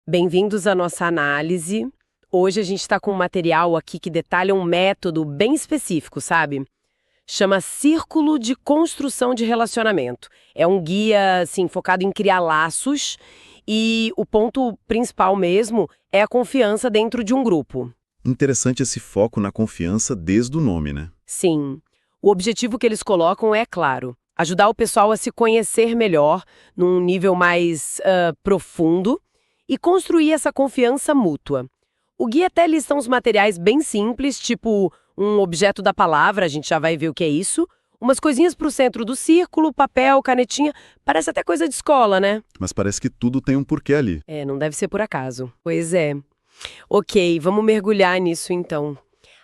Bem-vindos à nossa análise. Hoje a gente está com um material aqui que detalha um método bem específico, sabe? Chama Círculo de Construção de Relacionamento. É um guia, assim, focado em criar laços e o ponto principal mesmo é a confiança dentro de um grupo. Interessante esse foco na confiança desde o nome, né? Sim, o objetivo que eles colocam é claro, ajudar o pessoal a se conhecer melhor, num nível mais profundo, e construir essa confiança mútua. O guia até lista uns materiais bem simples, tipo um objeto da palavra, a gente já vai ver o que é isso, umas coisinhas pro centro do círculo, papel, canetinha, parece até coisa de escola, né? Mas parece que tudo tem um porquê ali. É, não deve ser por acaso. Pois é. Ok, vamos mergulhar nisso então.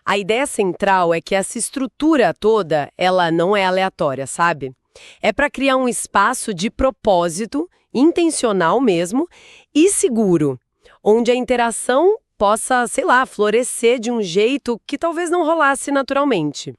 A ideia central é que essa estrutura toda, ela não é aleatória, sabe? É para criar um espaço de propósito, intencional mesmo, e seguro, onde a interação possa, sei lá, florescer de um jeito que talvez não rolasse naturalmente.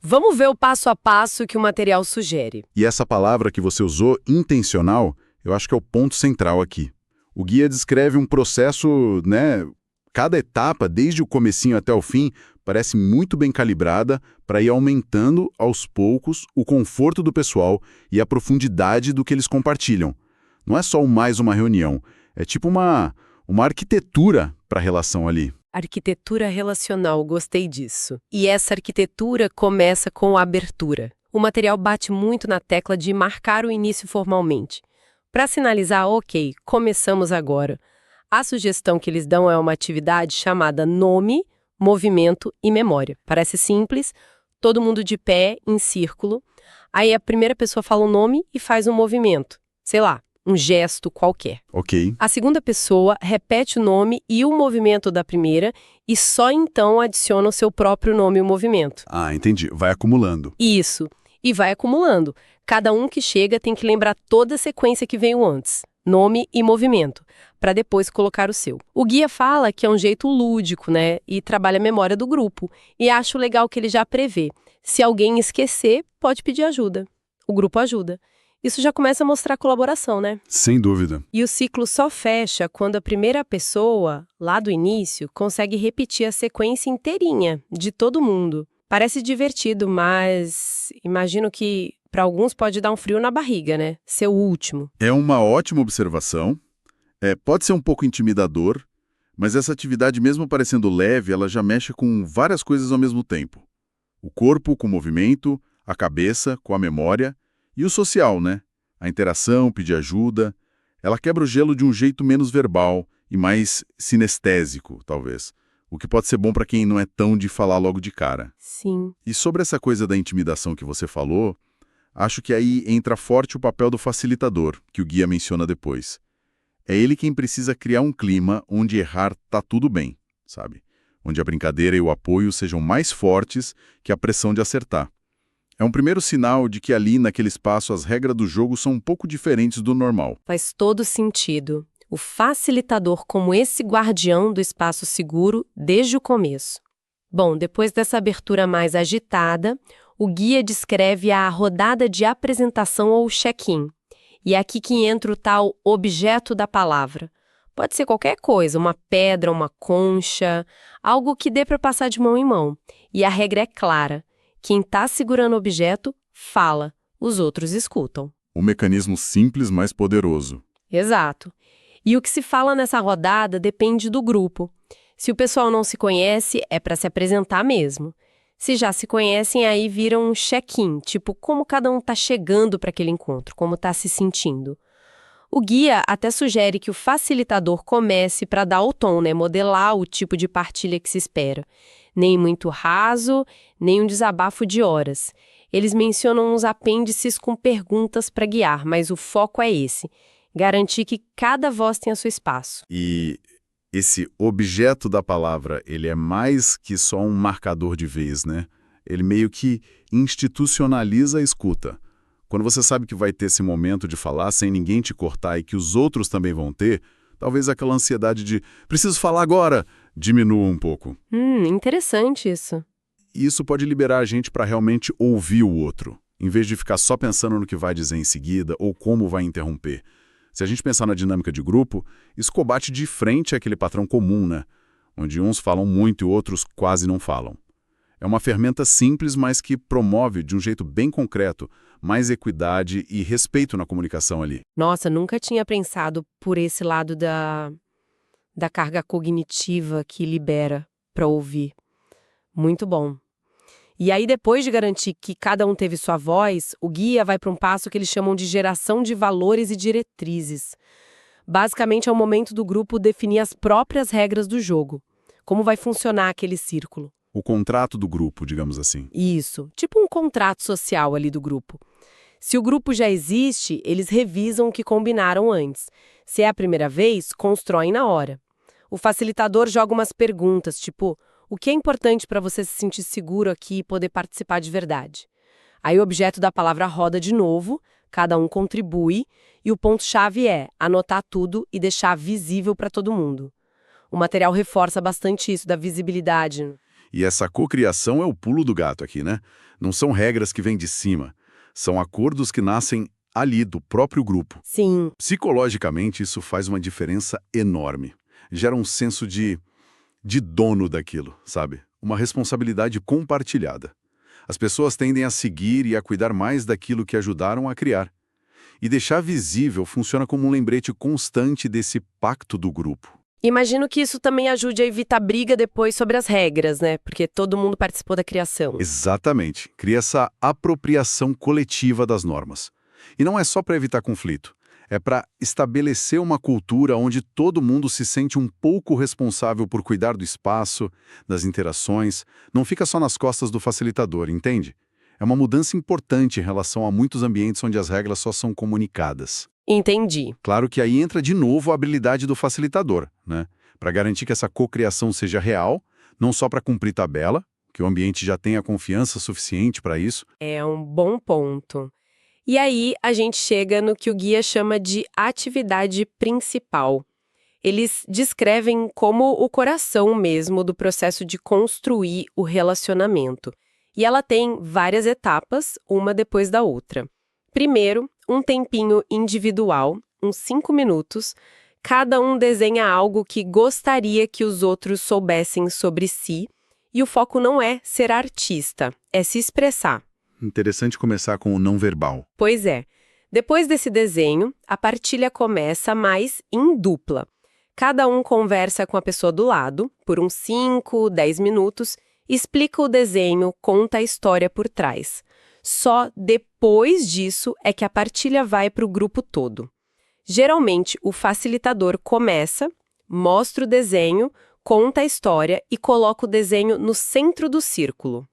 Vamos ver o passo a passo que o material sugere. E essa palavra que você usou, intencional, eu acho que é o ponto central aqui. O guia descreve um processo, né? Cada etapa, desde o comecinho até o fim, parece muito bem calibrada para ir aumentando, aos poucos, o conforto do pessoal e a profundidade do que eles compartilham. Não é só mais uma reunião, é tipo uma arquitetura para a relação ali. Arquitetura relacional, gostei disso. E essa arquitetura começa com a abertura. O material bate muito na tecla de marcar o início formalmente. Para sinalizar, ok, começamos agora. A sugestão que eles dão é uma atividade chamada nome, movimento e memória. Parece simples, todo mundo de pé, em círculo. Aí a primeira pessoa fala o nome e faz um movimento. Sei lá, um gesto qualquer. Ok. A segunda pessoa repete o nome e o movimento da primeira e só então adiciona o seu próprio nome e o movimento. Ah, entendi. Vai acumulando. Isso. E vai acumulando. Cada um que chega tem que lembrar toda a sequência que veio antes. Nome e movimento, para depois colocar o seu. O guia fala que é um jeito lúdico, né? E trabalha a memória do grupo. E acho legal que ele já prevê. Se alguém esquecer, pode pedir ajuda. O grupo ajuda. Isso já começa a mostrar colaboração, né? Sem dúvida. E o ciclo só fecha quando a primeira pessoa, lá do início, consegue repetir a sequência inteirinha, de todo mundo. Parece divertido, mas imagino que para alguns pode dar um frio na barriga, né? Ser o último. É uma ótima observação. Pode ser um pouco intimidador, mas essa atividade, mesmo parecendo leve, ela já mexe com várias coisas ao mesmo tempo. O corpo com o movimento, a cabeça com a memória e o social, né? A interação, pedir ajuda. Ela quebra o gelo de um jeito menos verbal e mais sinestésico, talvez. O que pode ser bom para quem não é tão de falar logo de cara. Sim. E sobre essa coisa da intimidação que você falou, acho que aí entra forte o papel do facilitador, que o guia menciona depois. É ele quem precisa criar um clima onde errar tá tudo bem, sabe? Onde a brincadeira e o apoio sejam mais fortes que a pressão de acertar. É um primeiro sinal de que ali, naquele espaço, as regras do jogo são um pouco diferentes do normal. Faz todo sentido. O facilitador como esse guardião do espaço seguro desde o começo. Bom, depois dessa abertura mais agitada, o guia descreve a rodada de apresentação ou check-in. E é aqui que entra o tal objeto da palavra. Pode ser qualquer coisa, uma pedra, uma concha, algo que dê para passar de mão em mão. E a regra é clara. Quem está segurando o objeto, fala. Os outros escutam. Um mecanismo simples, mas poderoso. Exato. E o que se fala nessa rodada depende do grupo. Se o pessoal não se conhece, é para se apresentar mesmo. Se já se conhecem, aí vira um check-in, tipo como cada um está chegando para aquele encontro, como está se sentindo. O guia até sugere que o facilitador comece para dar o tom, né, modelar o tipo de partilha que se espera. Nem muito raso, nem um desabafo de horas. Eles mencionam uns apêndices com perguntas para guiar, mas o foco é esse. Garantir que cada voz tenha seu espaço. E esse objeto da palavra, ele é mais que só um marcador de vez, né? Ele meio que institucionaliza a escuta. Quando você sabe que vai ter esse momento de falar sem ninguém te cortar e que os outros também vão ter, talvez aquela ansiedade de preciso falar agora diminua um pouco. Interessante isso. E isso pode liberar a gente para realmente ouvir o outro, em vez de ficar só pensando no que vai dizer em seguida ou como vai interromper. Se a gente pensar na dinâmica de grupo, isso combate de frente aquele patrão comum, né? Onde uns falam muito e outros quase não falam. É uma ferramenta simples, mas que promove, de um jeito bem concreto, mais equidade e respeito na comunicação ali. Nossa, nunca tinha pensado por esse lado da carga cognitiva que libera para ouvir. Muito bom. E aí, depois de garantir que cada um teve sua voz, o guia vai para um passo que eles chamam de geração de valores e diretrizes. Basicamente, é o momento do grupo definir as próprias regras do jogo. Como vai funcionar aquele círculo. O contrato do grupo, digamos assim. Isso, tipo um contrato social ali do grupo. Se o grupo já existe, eles revisam o que combinaram antes. Se é a primeira vez, constroem na hora. O facilitador joga umas perguntas, tipo, o que é importante para você se sentir seguro aqui e poder participar de verdade? Aí o objeto da palavra roda de novo, cada um contribui, e o ponto-chave é anotar tudo e deixar visível para todo mundo. O material reforça bastante isso da visibilidade. E essa cocriação é o pulo do gato aqui, né? Não são regras que vêm de cima. São acordos que nascem ali, do próprio grupo. Sim. Psicologicamente, isso faz uma diferença enorme. Gera um senso de dono daquilo, sabe? Uma responsabilidade compartilhada. As pessoas tendem a seguir e a cuidar mais daquilo que ajudaram a criar. E deixar visível funciona como um lembrete constante desse pacto do grupo. Imagino que isso também ajude a evitar briga depois sobre as regras, né? Porque todo mundo participou da criação. Exatamente. Cria essa apropriação coletiva das normas. E não é só para evitar conflito. É para estabelecer uma cultura onde todo mundo se sente um pouco responsável por cuidar do espaço, das interações. Não fica só nas costas do facilitador, entende? É uma mudança importante em relação a muitos ambientes onde as regras só são comunicadas. Entendi. Claro que aí entra de novo a habilidade do facilitador, né? Para garantir que essa cocriação seja real, não só para cumprir tabela, que o ambiente já tenha confiança suficiente para isso. É um bom ponto. E aí a gente chega no que o guia chama de atividade principal. Eles descrevem como o coração mesmo do processo de construir o relacionamento. E ela tem várias etapas, uma depois da outra. Primeiro, um tempinho individual, uns 5 minutos. Cada um desenha algo que gostaria que os outros soubessem sobre si. E o foco não é ser artista, é se expressar. Interessante começar com o não verbal. Pois é. Depois desse desenho, a partilha começa mais em dupla. Cada um conversa com a pessoa do lado, por uns 5, 10 minutos, explica o desenho, conta a história por trás. Só depois disso é que a partilha vai para o grupo todo. Geralmente, o facilitador começa, mostra o desenho, conta a história e coloca o desenho no centro do círculo.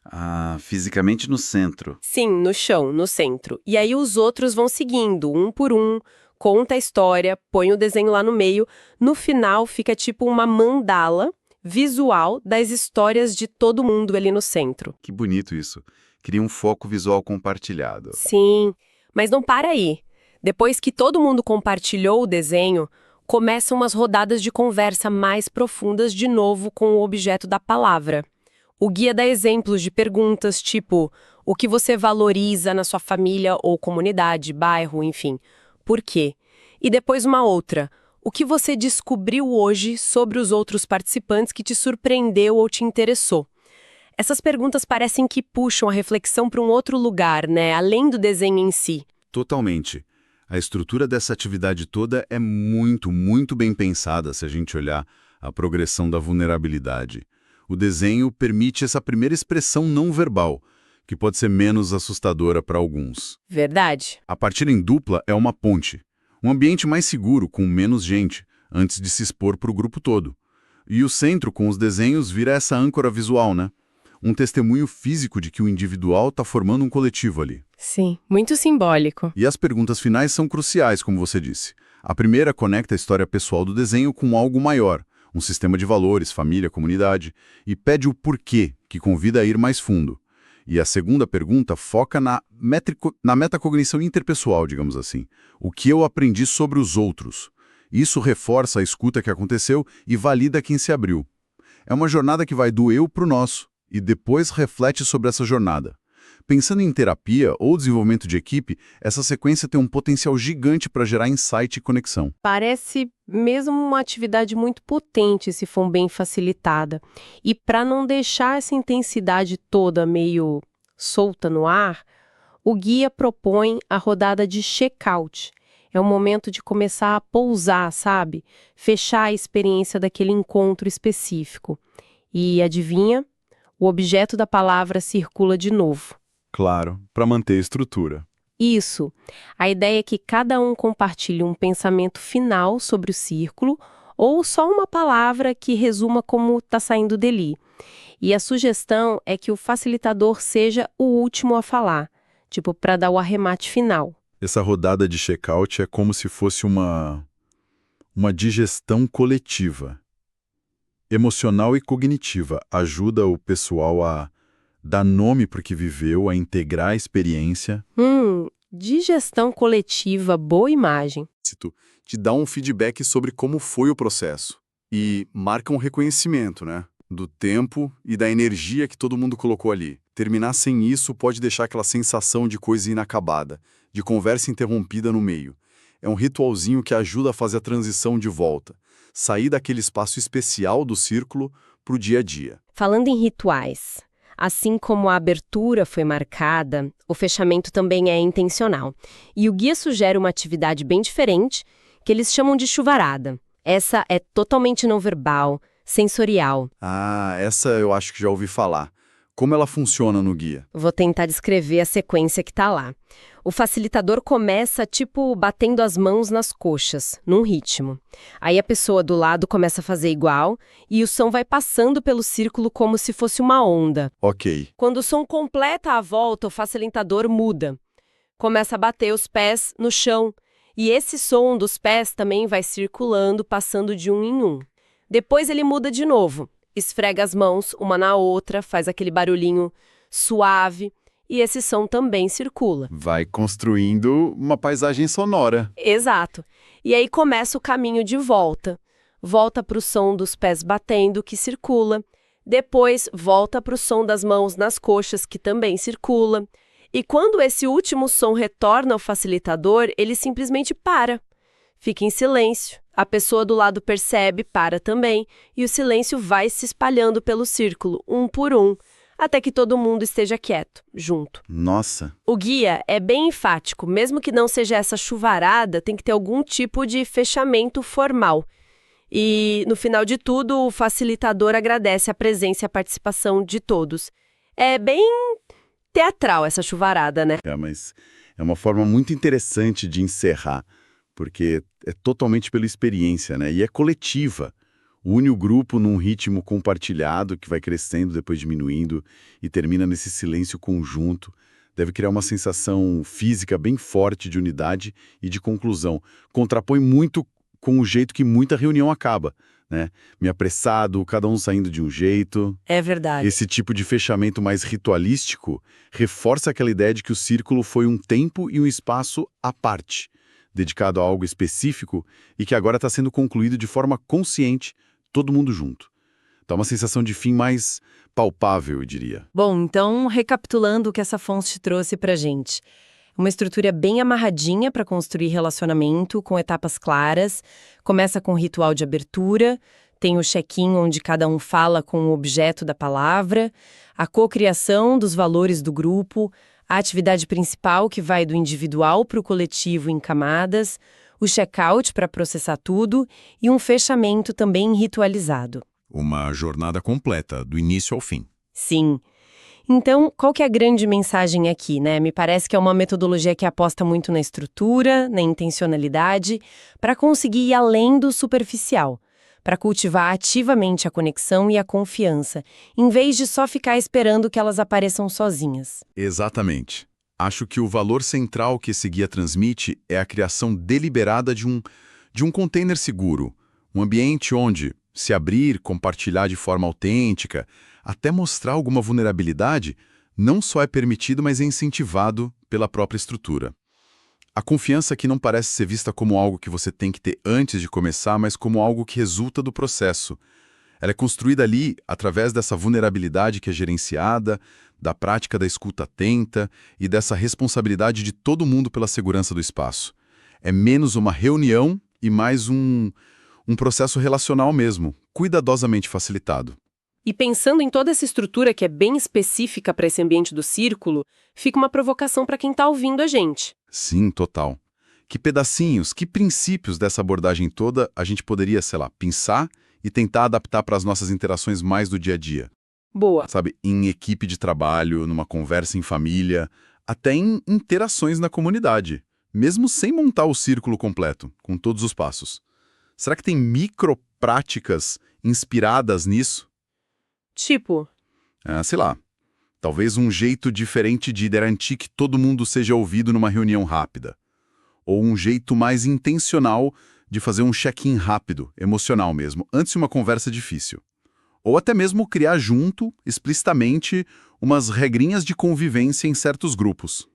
Ah, fisicamente no centro. Sim, no chão, no centro. E aí os outros vão seguindo, um por um, conta a história, põe o desenho lá no meio. No final, fica tipo uma mandala visual das histórias de todo mundo ali no centro. Que bonito isso. Cria um foco visual compartilhado. Sim, mas não para aí. Depois que todo mundo compartilhou o desenho, começam umas rodadas de conversa mais profundas de novo com o objeto da palavra. O guia dá exemplos de perguntas tipo, o que você valoriza na sua família ou comunidade, bairro, enfim. Por quê? E depois uma outra, o que você descobriu hoje sobre os outros participantes que te surpreendeu ou te interessou? Essas perguntas parecem que puxam a reflexão para um outro lugar, né? Além do desenho em si. Totalmente. A estrutura dessa atividade toda é muito, muito bem pensada se a gente olhar a progressão da vulnerabilidade. O desenho permite essa primeira expressão não verbal, que pode ser menos assustadora para alguns. Verdade. A partida em dupla é uma ponte. Um ambiente mais seguro, com menos gente, antes de se expor para o grupo todo. E o centro, com os desenhos, vira essa âncora visual, né? Um testemunho físico de que o individual está formando um coletivo ali. Sim, muito simbólico. E as perguntas finais são cruciais, como você disse. A primeira conecta a história pessoal do desenho com algo maior, um sistema de valores, família, comunidade, e pede o porquê, que convida a ir mais fundo. E a segunda pergunta foca na metacognição interpessoal, digamos assim. O que eu aprendi sobre os outros. Isso reforça a escuta que aconteceu e valida quem se abriu. É uma jornada que vai do eu para o nosso, e depois reflete sobre essa jornada. Pensando em terapia ou desenvolvimento de equipe, essa sequência tem um potencial gigante para gerar insight e conexão. Parece mesmo uma atividade muito potente se for bem facilitada. E para não deixar essa intensidade toda meio solta no ar, o guia propõe a rodada de check-out. É o momento de começar a pousar, sabe? Fechar a experiência daquele encontro específico. E adivinha? O objeto da palavra circula de novo. Claro, para manter a estrutura. Isso. A ideia é que cada um compartilhe um pensamento final sobre o círculo ou só uma palavra que resuma como está saindo dele. E a sugestão é que o facilitador seja o último a falar, tipo para dar o arremate final. Essa rodada de check-out é como se fosse uma digestão coletiva. Emocional e cognitiva. Ajuda o pessoal a dar nome para o que viveu, a integrar a experiência. Digestão coletiva, boa imagem. Te dá um feedback sobre como foi o processo. E marca um reconhecimento, né? Do tempo e da energia que todo mundo colocou ali. Terminar sem isso pode deixar aquela sensação de coisa inacabada, de conversa interrompida no meio. É um ritualzinho que ajuda a fazer a transição de volta. Sair daquele espaço especial do círculo para o dia a dia. Falando em rituais, assim como a abertura foi marcada, o fechamento também é intencional. E o guia sugere uma atividade bem diferente, que eles chamam de chuvarada. Essa é totalmente não verbal, sensorial. Ah, essa eu acho que já ouvi falar. Como ela funciona no guia? Vou tentar descrever a sequência que tá lá. O facilitador começa, tipo, batendo as mãos nas coxas, num ritmo. Aí a pessoa do lado começa a fazer igual e o som vai passando pelo círculo como se fosse uma onda. Ok. Quando o som completa a volta, o facilitador muda. Começa a bater os pés no chão. E esse som dos pés também vai circulando, passando de um em um. Depois ele muda de novo. Esfrega as mãos uma na outra, faz aquele barulhinho suave e esse som também circula. Vai construindo uma paisagem sonora. Exato. E aí começa o caminho de volta. Volta para o som dos pés batendo, que circula. Depois volta para o som das mãos nas coxas, que também circula. E quando esse último som retorna ao facilitador, ele simplesmente para. Fica em silêncio. A pessoa do lado percebe, para também, e o silêncio vai se espalhando pelo círculo, um por um, até que todo mundo esteja quieto, junto. Nossa. O guia é bem enfático, mesmo que não seja essa chuvarada, tem que ter algum tipo de fechamento formal. E, no final de tudo, o facilitador agradece a presença e a participação de todos. É bem teatral essa chuvarada, né? Mas é uma forma muito interessante de encerrar, porque é totalmente pela experiência, né? E é coletiva. Une o grupo num ritmo compartilhado que vai crescendo, depois diminuindo e termina nesse silêncio conjunto. Deve criar uma sensação física bem forte de unidade e de conclusão. Contrapõe muito com o jeito que muita reunião acaba, né? Meio apressado, cada um saindo de um jeito. É verdade. Esse tipo de fechamento mais ritualístico reforça aquela ideia de que o círculo foi um tempo e um espaço à parte, dedicado a algo específico e que agora está sendo concluído de forma consciente, todo mundo junto. Dá uma sensação de fim mais palpável, eu diria. Bom, então, recapitulando o que essa fonte trouxe pra gente. Uma estrutura bem amarradinha para construir relacionamento, com etapas claras. Começa com o ritual de abertura, tem o check-in onde cada um fala com o objeto da palavra, a cocriação dos valores do grupo, a atividade principal que vai do individual para o coletivo em camadas, o check-out para processar tudo e um fechamento também ritualizado. Uma jornada completa, do início ao fim. Sim. Então, qual que é a grande mensagem aqui, né? Me parece que é uma metodologia que aposta muito na estrutura, na intencionalidade, para conseguir ir além do superficial, para cultivar ativamente a conexão e a confiança, em vez de só ficar esperando que elas apareçam sozinhas. Exatamente. Acho que o valor central que esse guia transmite é a criação deliberada de um container seguro, um ambiente onde, se abrir, compartilhar de forma autêntica, até mostrar alguma vulnerabilidade, não só é permitido, mas é incentivado pela própria estrutura. A confiança aqui não parece ser vista como algo que você tem que ter antes de começar, mas como algo que resulta do processo. Ela é construída ali através dessa vulnerabilidade que é gerenciada, da prática da escuta atenta e dessa responsabilidade de todo mundo pela segurança do espaço. É menos uma reunião e mais um processo relacional mesmo, cuidadosamente facilitado. E pensando em toda essa estrutura que é bem específica para esse ambiente do círculo, fica uma provocação para quem está ouvindo a gente. Sim, total. Que pedacinhos, que princípios dessa abordagem toda a gente poderia, sei lá, pensar e tentar adaptar para as nossas interações mais do dia a dia? Boa. Sabe, em equipe de trabalho, numa conversa em família, até em interações na comunidade, mesmo sem montar o círculo completo, com todos os passos. Será que tem micropráticas inspiradas nisso? Tipo, Sei lá, talvez um jeito diferente de garantir que todo mundo seja ouvido numa reunião rápida. Ou um jeito mais intencional de fazer um check-in rápido, emocional mesmo, antes de uma conversa difícil. Ou até mesmo criar junto, explicitamente, umas regrinhas de convivência em certos grupos.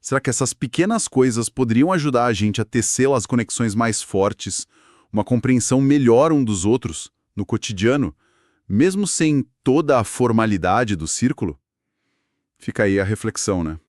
Será que essas pequenas coisas poderiam ajudar a gente a tecer as conexões mais fortes, uma compreensão melhor um dos outros, no cotidiano, mesmo sem toda a formalidade do círculo? Fica aí a reflexão, né?